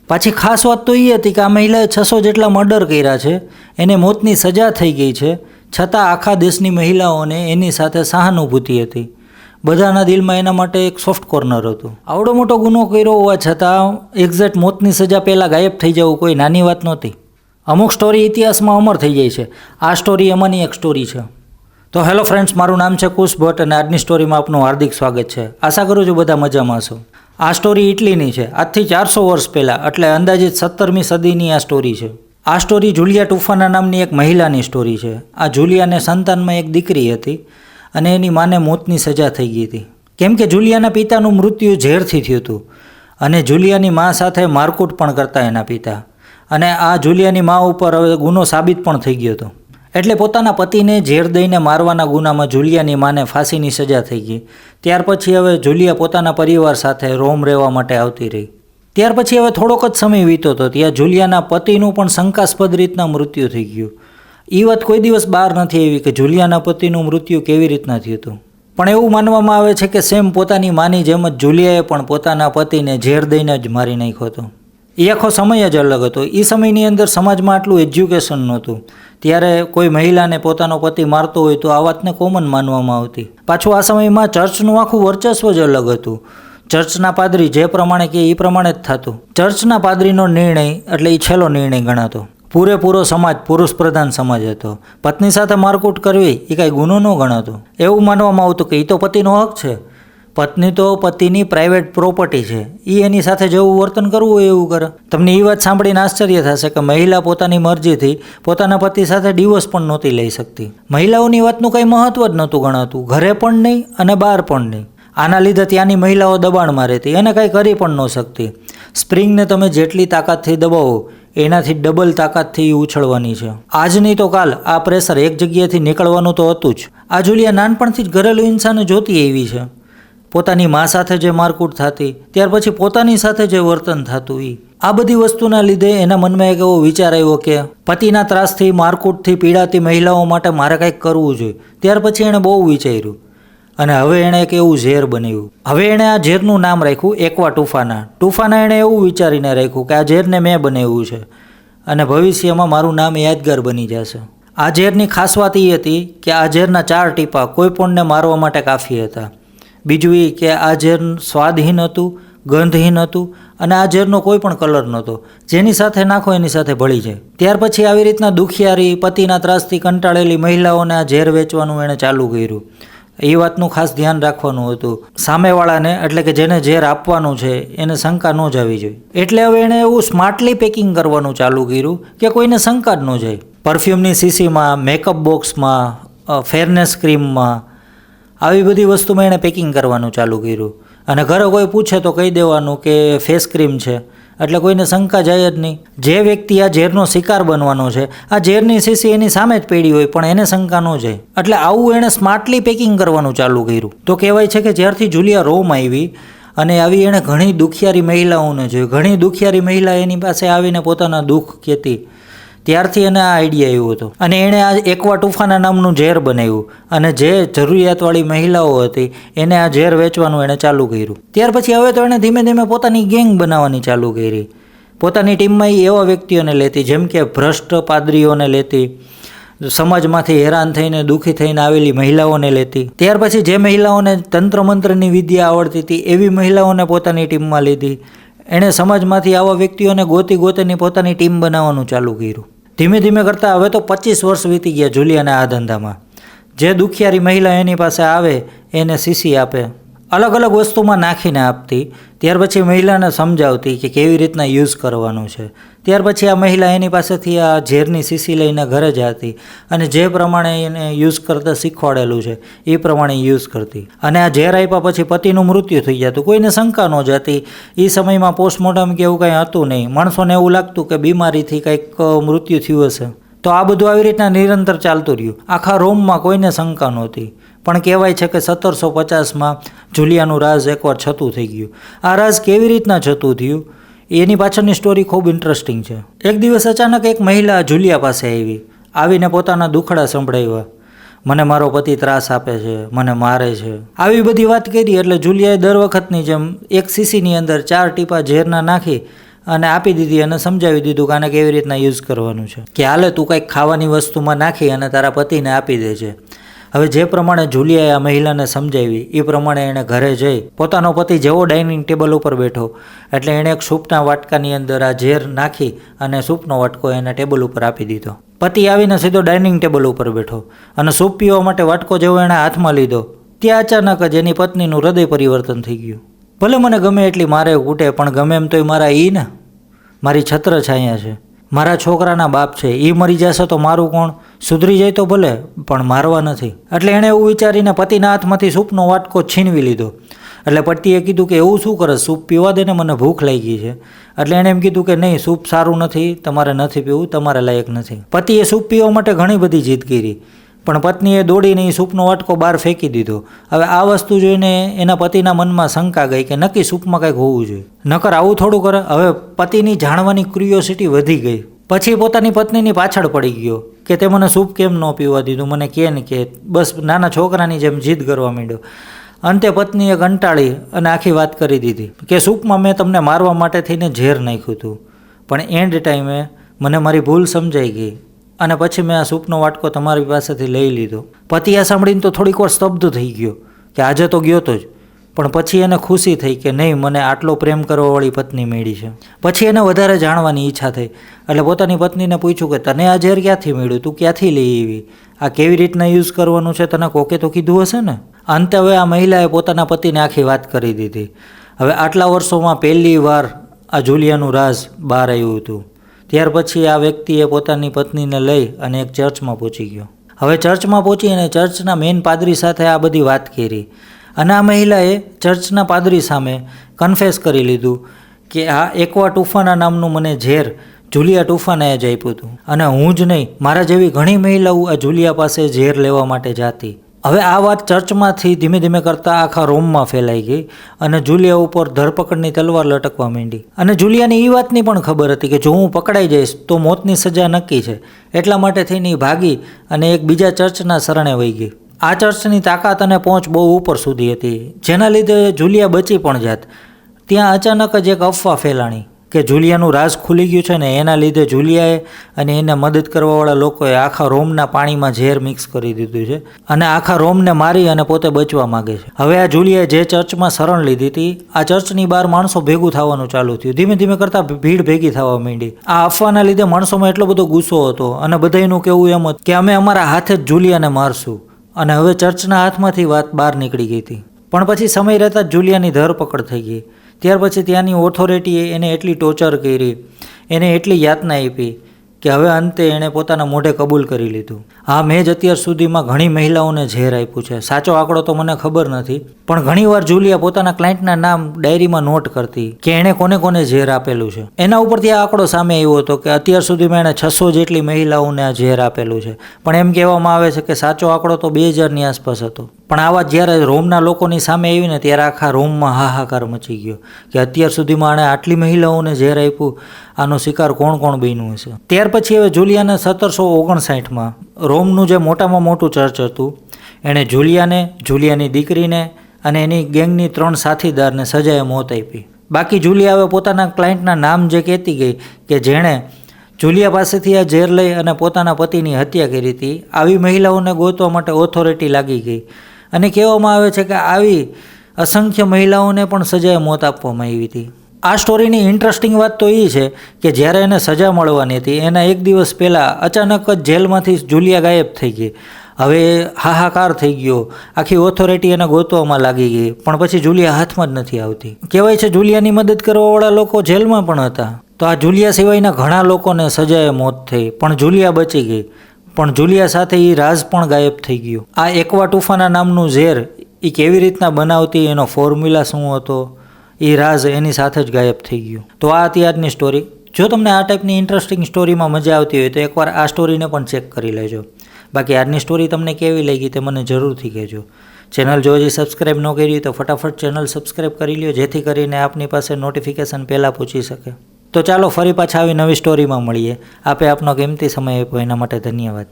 પાછી ખાસ વાત તો એ હતી કે આ મહિલાએ 600 જેટલા મર્ડર કર્યા છે, એને મોતની સજા થઈ ગઈ છે, છતાં આખા દેશની મહિલાઓને એની સાથે સહાનુભૂતિ હતી. બધાના દિલમાં એના માટે એક સોફ્ટ કોર્નર હતું. આવડો મોટો ગુનો કર્યો હોવા છતાં એક્ઝેક્ટ મોતની સજા પહેલાં ગાયબ થઈ જવું કોઈ નાની વાત નહોતી. અમુક સ્ટોરી ઇતિહાસમાં અમર થઈ જાય છે. આ સ્ટોરી એમાંની એક સ્ટોરી છે. તો હેલો ફ્રેન્ડ્સ, મારું નામ છે કુશ ભટ્ટ અને આજની સ્ટોરીમાં આપનું હાર્દિક સ્વાગત છે. આશા કરું છું બધા મજામાં હશો. આ સ્ટોરી ઇટલીની છે. આજથી 400 વર્ષ પહેલાં, એટલે અંદાજિત 17મી સદીની આ સ્ટોરી છે. આ સ્ટોરી જુલિયા ટુફાના નામની એક મહિલાની સ્ટોરી છે. આ જુલિયાને સંતાનમાં એક દીકરી હતી અને એની માને મોતની સજા થઈ ગઈ હતી, કેમ કે જુલિયાના પિતાનું મૃત્યુ ઝેરથી થયું હતું અને જુલિયાની મા સાથે મારકૂટ પણ કરતા એના પિતા. અને આ જુલિયાની મા ઉપર હવે ગુનો સાબિત પણ થઈ ગયો હતો. એટલે પોતાના પતિને ઝેર દઈને મારવાના ગુનામાં જુલિયાની માને ફાંસીની સજા થઈ ગઈ. ત્યાર પછી હવે જુલિયા પોતાના પરિવાર સાથે રોમ રહેવા માટે આવતી રહી. ત્યાર પછી હવે થોડોક જ સમય વીતો હતો ત્યાં જુલિયાના પતિનું પણ શંકાસ્પદ રીતના મૃત્યુ થઈ ગયું. એ વાત કોઈ દિવસ બહાર નથી આવી કે જુલિયાના પતિનું મૃત્યુ કેવી રીતના થયું હતું. પણ એવું માનવામાં આવે છે કે સેમ પોતાની માની જેમ જ જુલિયાએ પણ પોતાના પતિને ઝેર દઈને જ મારી નાખ્યો હતો. એ આખો સમય જ અલગ હતો. એ સમયની અંદર સમાજમાં આટલું એજ્યુકેશન નહોતું. ત્યારે કોઈ મહિલાને પોતાનો પતિ મારતો હોય તો આ વાતને કોમન માનવામાં આવતી. પાછું આ સમયમાં ચર્ચનું આખું વર્ચસ્વ જ અલગ હતું. ચર્ચના પાદરી જે પ્રમાણે કહે એ પ્રમાણે જ થતું. ચર્ચના પાદરીનો નિર્ણય એટલે એ છેલ્લો નિર્ણય ગણાતો. પૂરેપૂરો સમાજ પુરુષ પ્રધાન સમાજ હતો. પત્ની સાથે મારકૂટ કરવી એ કાંઈ ગુનો ન ગણાતો. એવું માનવામાં આવતું કે એ તો પતિનો હક છે. પત્ની તો પતિની પ્રાઇવેટ પ્રોપર્ટી છે. એ એની સાથે જેવું વર્તન કરવું હોય એવું કરે. તમને એ વાત સાંભળીને આશ્ચર્ય થશે કે મહિલા પોતાની મરજીથી પોતાના પતિ સાથે ડિવોર્સ પણ નહોતી લઈ શકતી. મહિલાઓની વાતનું કંઈ મહત્વ જ નહોતું ગણાતું, ઘરે પણ નહીં અને બહાર પણ નહીં. આના લીધે ત્યાંની મહિલાઓ દબાણમાં રહેતી અને કાંઈ કરી પણ ન શકતી. સ્પ્રિંગને તમે જેટલી તાકાતથી દબાવો એનાથી ડબલ તાકાતથી ઉછળવાની છે. આજ નહીં તો કાલ આ પ્રેશર એક જગ્યાએથી નીકળવાનું તો હતું જ. આ જુલિયા નાનપણથી જ ઘરેલું ઇન્સાને જોતી એવી છે. પોતાની મા સાથે જે મારકૂટ થતી, ત્યાર પછી પોતાની સાથે જે વર્તન થતું, આ બધી વસ્તુના લીધે એના મનમાં એક એવો વિચાર આવ્યો કે પતિના ત્રાસથી મારકૂટથી પીડાતી મહિલાઓ માટે મારે કંઈક કરવું જોઈએ. ત્યાર પછી એણે બહુ વિચાર્યું અને હવે એણે એક એવું ઝેર બનાવ્યું. હવે એણે આ ઝેરનું નામ રાખ્યું એક્વા ટુફાના. ટુફાના એણે એવું વિચારીને રાખ્યું કે આ ઝેરને મેં બનાવ્યું છે અને ભવિષ્યમાં મારું નામ યાદગાર બની જશે. આ ઝેરની ખાસ વાત એ હતી કે આ ઝેરના 4 ટીપા કોઈ પણને મારવા માટે કાફી હતા. બીજું એ કે આ ઝેર સ્વાદહીન હતું, ગંધહીન હતું અને આ ઝેરનો કોઈ પણ કલર નહોતો. જેની સાથે નાખો એની સાથે ભળી જાય. ત્યાર પછી આવી રીતના દુખિયારી પતિના ત્રાસથી કંટાળેલી મહિલાઓને આ ઝેર વેચવાનું એણે ચાલુ કર્યું. એ વાતનું ખાસ ધ્યાન રાખવાનું હતું. સામેવાળાને એટલે કે જેને ઝેર આપવાનું છે એને શંકા ન જવી જોઈએ. એટલે હવે એણે એવું સ્માર્ટલી પેકિંગ કરવાનું ચાલુ કર્યું કે કોઈને શંકા જ ન જાય. પરફ્યુમની શીશીમાં, મેકઅપ બોક્સમાં, ફેરનેસ ક્રીમમાં, આવી બધી વસ્તુમાં એણે પેકિંગ કરવાનું ચાલુ કર્યું. અને ઘરે કોઈ પૂછે તો કહી દેવાનું કે ફેસ ક્રીમ છે, એટલે કોઈને શંકા જાય જ નહીં. જે વ્યક્તિ આ ઝેરનો શિકાર બનવાનો છે, આ ઝેરની શીશી એની સામે જ પડી હોય પણ એને શંકા ન જાય. એટલે આવું એણે સ્માર્ટલી પેકિંગ કરવાનું ચાલુ કર્યું. તો કહેવાય છે કે જ્યારથી જુલિયા રોમ આવી અને આવી એણે ઘણી દુખિયારી મહિલાઓને જોઈ, ઘણી દુખિયારી મહિલા એની પાસે આવીને પોતાના દુઃખ કહેતી, ત્યારથી એને આ આઈડિયા આવ્યો હતો અને એણે આ એક્વા ટુફાના નામનું ઝેર બનાવ્યું અને જે જરૂરિયાતવાળી મહિલાઓ હતી એને આ ઝેર વેચવાનું એણે ચાલુ કર્યું. ત્યાર પછી હવે તો એણે ધીમે ધીમે પોતાની ગેંગ બનાવવાની ચાલુ કરી. પોતાની ટીમમાં એ એવા વ્યક્તિઓને લેતી જેમ કે ભ્રષ્ટ પાદરીઓને લેતી, સમાજમાંથી હેરાન થઈને દુઃખી થઈને આવેલી મહિલાઓને લેતી. ત્યાર પછી જે મહિલાઓને તંત્ર મંત્રની વિદ્યા આવડતી હતી એવી મહિલાઓને પોતાની ટીમમાં લીધી. એણે સમાજમાંથી આવા વ્યક્તિઓને ગોતીને પોતાની ટીમ બનાવવાનું ચાલુ કર્યું. ધીમે ધીમે કરતાં હવે તો 25 વર્ષ વીતી ગયા જુલિયાના આ ધંધામાં. જે દુખિયારી મહિલા એની પાસે આવે એને શીશી આપે, અલગ અલગ વસ્તુમાં નાખીને આપતી. ત્યાર પછી મહિલાને સમજાવતી કે કેવી રીતના યુઝ કરવાનું છે. ત્યાર પછી આ મહિલા એની પાસેથી આ ઝેરની શીશી લઈને ઘરે જતી અને જે પ્રમાણે એને યુઝ કરતા શીખવાડેલું છે એ પ્રમાણે યુઝ કરતી. અને આ ઝેર આપ્યા પછી પતિનું મૃત્યુ થઈ જતું, કોઈને શંકા ન જતી. એ સમયમાં પોસ્ટમોર્ટમ કે એવું કંઈ હતું નહીં. માણસોને એવું લાગતું કે બીમારીથી કંઈક મૃત્યુ થયું હશે. તો આ બધું આવી રીતના નિરંતર ચાલતું રહ્યું. આખા રોમમાં કોઈને શંકા નહોતી. પણ કહેવાય છે કે 1750માં જુલિયાનું રાજ એકવાર છતું થઈ ગયું. આ રાજ કેવી રીતના છતું થયું એની પાછળની સ્ટોરી ખૂબ ઇન્ટરેસ્ટિંગ છે. એક દિવસ અચાનક એક મહિલા જુલિયા પાસે આવીને પોતાના દુખડા સંભળાવ્યા. મને મારો પતિ ત્રાસ આપે છે, મને મારે છે, આવી બધી વાત કરી. એટલે જુલિયાએ દર વખતની જેમ એક શીશીની અંદર 4 ટીપા ઝેરના નાખી અને આપી દીધી અને સમજાવી દીધું કે આને કેવી રીતના યુઝ કરવાનું છે, કે હાલે તું કંઈક ખાવાની વસ્તુમાં નાખી અને તારા પતિને આપી દે છે. હવે જે પ્રમાણે જુલિયાએ આ મહિલાને સમજાવી એ પ્રમાણે એણે ઘરે જઈ પોતાનો પતિ જેવો ડાઇનિંગ ટેબલ ઉપર બેઠો એટલે એણે એક સૂપના વાટકાની અંદર આ ઝેર નાખી અને સૂપનો વાટકો એના ટેબલ ઉપર આપી દીધો. પતિ આવીને સીધો ડાઇનિંગ ટેબલ ઉપર બેઠો અને સૂપ પીવા માટે વાટકો જેવો એણે હાથમાં લીધો ત્યાં અચાનક જ એની પત્નીનું હૃદય પરિવર્તન થઈ ગયું. ભલે મને ગમે એટલી મારે કૂટે પણ ગમે એમ તોય મારા ને મારી છત્રછાયા છે, મારા છોકરાના બાપ છે, એ મરી જશે તો મારું કોણ? સુધરી જાય તો ભલે પણ મારવા નથી. એટલે એણે એવું વિચારીને પતિના હાથમાંથી સૂપનો વાટકો છીનવી લીધો. એટલે પતિએ કીધું કે એવું શું કરે, સૂપ પીવા દે ને, મને ભૂખ લાગી છે. એટલે એણે એમ કીધું કે નહીં, સૂપ સારું નથી, તમારે નથી પીવું, તમારે લાયક નથી. પતિએ સૂપ પીવા માટે ઘણી બધી જીદ કરી પણ પત્નીએ દોડીને એ સૂપનો વાટકો બહાર ફેંકી દીધો. હવે આ વસ્તુ જોઈને એના પતિના મનમાં શંકા ગઈ કે નક્કી સૂપમાં કંઈક હોવું જોઈએ, નકર આવું થોડું કરે. હવે પતિની જાણવાની ક્યુરિયોસિટી વધી ગઈ. પછી પોતાની પત્નીની પાછળ પડી ગયો કે તે મને સૂપ કેમ ન પીવા દીધું, મને કે ને કે, બસ નાના છોકરાની જેમ જીદ કરવા માંડ્યો. અંતે પત્નીએ કંટાળી અને આખી વાત કરી દીધી કે સૂપમાં મેં તમને મારવા માટે થઈને ઝેર નાખ્યું હતું, પણ એન્ડ ટાઈમે મને મારી ભૂલ સમજાઈ ગઈ અને પછી મેં આ સૂપનો વાટકો તમારી પાસેથી લઈ લીધો. પતિ આ સાંભળીને તો થોડીક વાર સ્તબ્ધ થઈ ગયો કે આજે તો ગયો તો જ, પણ પછી એને ખુશી થઈ કે નહીં, મને આટલો પ્રેમ કરવાવાળી પત્ની મળી છે. પછી એને વધારે જાણવાની ઈચ્છા થઈ એટલે પોતાની પત્નીને પૂછ્યું કે તને આ ઝેર ક્યાંથી મળ્યું, તું ક્યાંથી લઈ આવી, આ કેવી રીતના યુઝ કરવાનું છે, તને કોકે તો કીધું હશે ને. અંતે હવે આ મહિલાએ પોતાના પતિને આખી વાત કરી દીધી. હવે આટલા વર્ષોમાં પહેલી વાર આ જુલિયાનું રાઝ બહાર આવ્યું હતું. ત્યાર પછી આ વ્યક્તિએ પોતાની પત્નીને લઈ અને એક ચર્ચમાં પહોંચી ગયો. હવે ચર્ચમાં પહોંચી અને ચર્ચના મેઇન પાદરી સાથે આ બધી વાત કરી અને આ મહિલાએ ચર્ચના પાદરી સામે કન્ફેસ કરી લીધું કે આ એક્વા ટુફાના નામનું મને ઝેર જુલિયા ટુફાનાએ જ આપ્યું હતું અને હું જ નહીં, મારા જેવી ઘણી મહિલાઓ આ જુલિયા પાસે ઝેર લેવા માટે જાતી. હવે આ વાત ચર્ચમાંથી ધીમે ધીમે કરતાં આખા રોમમાં ફેલાઈ ગઈ અને જુલિયા ઉપર ધરપકડની તલવાર લટકવા માંડી. અને જુલિયાને એ વાતની પણ ખબર હતી કે જો હું પકડાઈ જઈશ તો મોતની સજા નક્કી છે. એટલા માટે થઈને એ ભાગી અને એક બીજા ચર્ચના શરણે વહી ગઈ. આ ચર્ચની તાકાત અને પહોંચ બહુ ઉપર સુધી હતી, જેના લીધે જુલિયા બચી પણ જાત. ત્યાં અચાનક જ એક અફવા ફેલાણી કે જુલિયાનું રાઝ ખુલી ગયું છે ને એના લીધે જુલિયાએ અને એને મદદ કરવાવાળા લોકોએ આખા રોમના પાણીમાં ઝેર મિક્સ કરી દીધું છે અને આખા રોમને મારી અને પોતે બચવા માગે છે. હવે આ જુલિયાએ જે ચર્ચમાં શરણ લીધી હતી, આ ચર્ચની બહાર માણસો ભેગું થવાનું ચાલુ થયું. ધીમે ધીમે કરતાં ભીડ ભેગી થવા માંડી. આ અફવાના લીધે માણસોમાં એટલો બધો ગુસ્સો હતો અને બધાનું કહેવું એમ હતું કે અમે અમારા હાથે જ જુલિયાને મારશું. અને હવે ચર્ચના હાથમાંથી વાત બહાર નીકળી ગઈ હતી. પણ પછી સમય રહેતા જ જુલિયાની ધરપકડ થઈ ગઈ. ત્યાર પછી ત્યાંની ઓથોરિટીએ એને એટલી ટોર્ચર કરી, એને એટલી યાતના આપી કે હવે અંતે એણે પોતાના મોઢે કબૂલ કરી લીધું. હા, મેં જ અત્યાર સુધીમાં ઘણી મહિલાઓને ઝેર આપ્યું છે. સાચો આંકડો તો મને ખબર નથી, પણ ઘણીવાર જુલિયા પોતાના ક્લાયન્ટના નામ ડાયરીમાં નોટ કરતી કે એણે કોને કોને ઝેર આપેલું છે. એના ઉપરથી આ આંકડો સામે આવ્યો હતો કે અત્યાર સુધીમાં એણે 600 જેટલી મહિલાઓને આ ઝેર આપેલું છે. પણ એમ કહેવામાં આવે છે કે સાચો આંકડો તો 2000ની આસપાસ હતો. પણ આ વાત જ્યારે રોમના લોકોની સામે આવીને ત્યારે આખા રોમમાં હાહાકાર મચી ગયો કે અત્યાર સુધીમાં આણે આટલી મહિલાઓને ઝેર આપ્યું, આનો શિકાર કોણ કોણ બન્યું હશે. ત્યાર પછી હવે જુલિયાને 1759માં રોમનું જે મોટામાં મોટું ચર્ચ હતું એણે જુલિયાને, જુલિયાની દીકરીને અને એની ગેંગની 3 સાથીદારને સજાએ મોત આપી. બાકી જુલિયા હવે પોતાના ક્લાયન્ટના નામ જે કહેતી ગઈ કે જેણે જુલિયા પાસેથી આ ઝેર લઈ અને પોતાના પતિની હત્યા કરી હતી, આવી મહિલાઓને ગોતવા માટે ઓથોરિટી લાગી ગઈ. અને કહેવામાં આવે છે કે આવી અસંખ્ય મહિલાઓને પણ સજાએ મોત આપવામાં આવી હતી. આ સ્ટોરીની ઇન્ટરેસ્ટિંગ વાત તો એ છે કે જ્યારે એને સજા મળવાની હતી એના એક દિવસ પહેલાં અચાનક જ જેલમાંથી જુલિયા ગાયબ થઈ ગઈ. હવે હાહાકાર થઈ ગયો, આખી ઓથોરિટી એને ગોતવામાં લાગી ગઈ, પણ પછી જુલિયા હાથમાં જ નથી આવતી. કહેવાય છે જુલિયાની મદદ કરવાવાળા લોકો જેલમાં પણ હતા. તો આ જુલિયા સિવાયના ઘણા લોકોને સજાએ મોત થઈ, પણ જુલિયા બચી ગઈ. પણ જુલિયા સાથે એ રાઝ પણ ગાયબ થઈ ગયો. આ એક્વા ટુફાના નામનું ઝેર એ કેવી રીતના બનાવતી, એનો ફોર્મ્યુલા શું હતો, એ રાઝ એની સાથે જ ગાયબ થઈ ગયું. તો આ હતી આજની સ્ટોરી. જો તમને આ ટાઈપની ઇન્ટરેસ્ટિંગ સ્ટોરીમાં મજા આવતી હોય તો એકવાર આ સ્ટોરીને પણ ચેક કરી લેજો. બાકી આજની સ્ટોરી તમને કેવી લાગી તે મને જરૂરથી કહેજો. ચેનલ જો હજી સબસ્ક્રાઈબ ન કરી તો ફટાફટ ચેનલ સબસ્ક્રાઈબ કરી લ્યો, જેથી કરીને આપની પાસે નોટિફિકેશન પહેલાં પહોંચી શકે. તો ચાલો ફરી પાછા આવી નવી સ્ટોરીમાં મળીએ. આપે આપનો કિંમતી સમય આપ્યો એના માટે ધન્યવાદ.